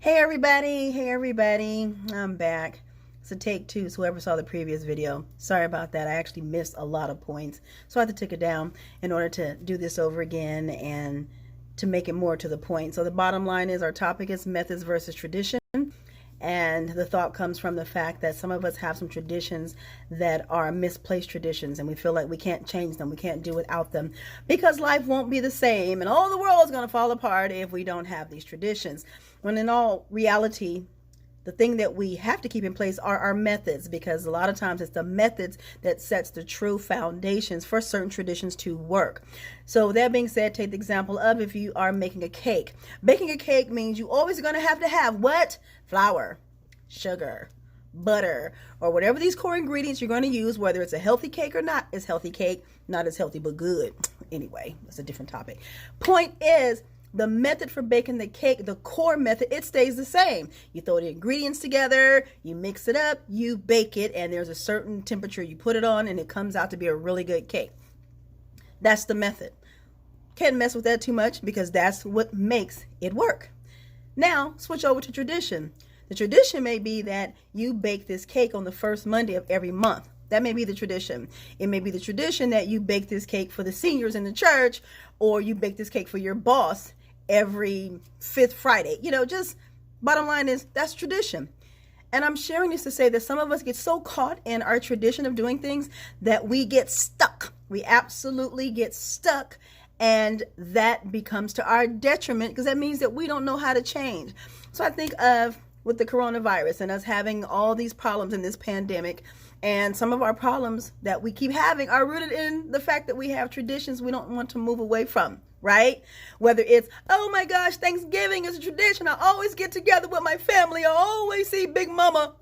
Hey everybody, I'm back. It's a take two, so whoever saw the previous video, sorry about that. I actually missed a lot of points, so I had to take it down in order to do this over again and to make it more to the point. So the bottom line is our topic is methods versus tradition. And the thought comes from the fact that some of us have some traditions that are misplaced traditions, and we feel like we can't change them, we can't do without them, because life won't be the same, and all the world is going to fall apart if we don't have these traditions. When in all reality, the thing that we have to keep in place are our methods, because a lot of times it's the methods that sets the true foundations for certain traditions to work. So that being said, take the example of if you are making a cake. Baking a cake means you always going to have what? Flour, sugar, butter, or whatever these core ingredients you're going to use, whether it's a healthy cake or not. It's healthy cake, not as healthy but good. Anyway, that's a different topic. Point is, the method for baking the cake, the core method, it stays the same. You throw the ingredients together, you mix it up, you bake it, and there's a certain temperature you put it on, and it comes out to be a really good cake. That's the method. Can't mess with that too much, because that's what makes it work. Now, switch over to tradition. The tradition may be that you bake this cake on the first Monday of every month. That may be the tradition. It may be the tradition that you bake this cake for the seniors in the church, or you bake this cake for your boss every fifth Friday. Just bottom line is that's tradition. And I'm sharing this to say that some of us get so caught in our tradition of doing things that we get stuck. We absolutely get stuck. And that becomes to our detriment, because that means that we don't know how to change. So I think of with the coronavirus and us having all these problems in this pandemic, and some of our problems that we keep having are rooted in the fact that we have traditions we don't want to move away from, right? Whether it's, oh my gosh, Thanksgiving is a tradition. I always get together with my family. I always see Big Mama.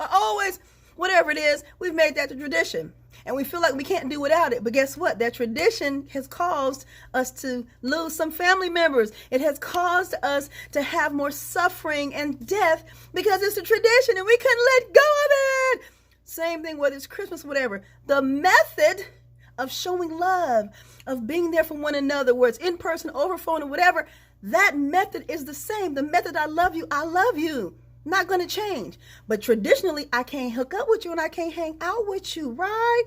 Whatever it is, we've made that a tradition. And we feel like we can't do without it. But guess what? That tradition has caused us to lose some family members. It has caused us to have more suffering and death because it's a tradition and we couldn't let go of it. Same thing, whether it's Christmas, whatever. The method of showing love, of being there for one another, whether it's in person, over phone, or whatever, that method is the same. The method, I love you. Not going to change. But traditionally, I can't hook up with you and I can't hang out with you, right?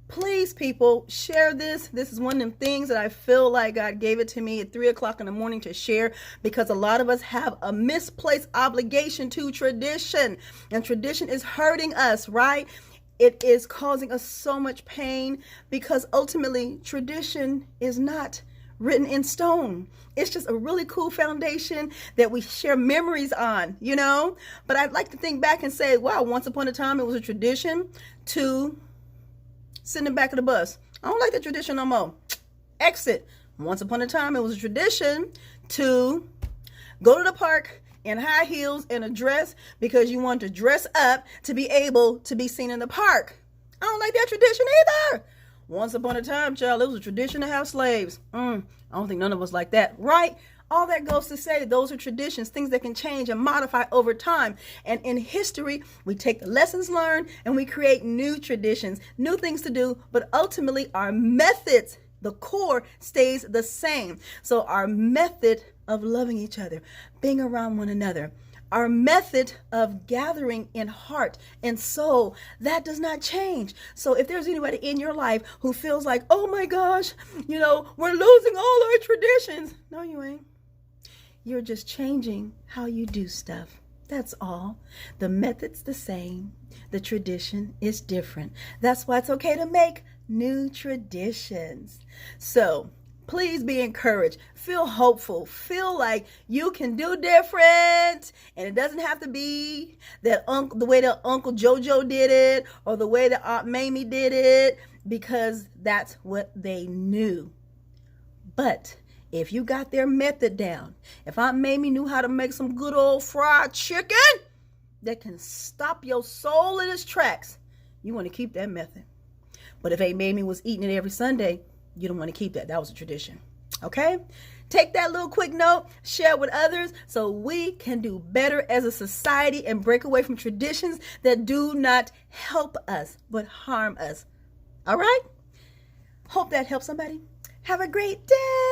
Please, people, share this. This is one of them things that I feel like God gave it to me at 3 o'clock in the morning to share, because a lot of us have a misplaced obligation to tradition, and tradition is hurting us, right? It is causing us so much pain, because ultimately tradition is not written in stone. It's just a really cool foundation that we share memories on, But I'd like to think back and say, wow, once upon a time it was a tradition to sit in the back of the bus. I don't like that tradition no more. Exit. Once upon a time it was a tradition to go to the park in high heels and a dress because you want to dress up to be able to be seen in the park. I don't like that tradition either. Once upon a time, child, it was a tradition to have slaves. I don't think none of us like that, right? All that goes to say those are traditions, things that can change and modify over time. And in history, we take the lessons learned and we create new traditions, new things to do, but ultimately our methods, the core, stays the same. So our method of loving each other, being around one another, our method of gathering in heart and soul, that does not change. So if there's anybody in your life who feels like, oh my gosh, we're losing all our traditions. No, you ain't. You're just changing how you do stuff. That's all. The method's the same. The tradition is different. That's why it's okay to make new traditions. So please be encouraged. Feel hopeful. Feel like you can do different. And it doesn't have to be that the way that Uncle Jojo did it or the way that Aunt Mamie did it, because that's what they knew. But if you got their method down, if Aunt Mamie knew how to make some good old fried chicken that can stop your soul in its tracks, you want to keep that method. But if Aunt Mamie was eating it every Sunday, you don't want to keep that. That was a tradition. Okay? Take that little quick note, share it with others so we can do better as a society and break away from traditions that do not help us but harm us. All right? Hope that helps somebody. Have a great day.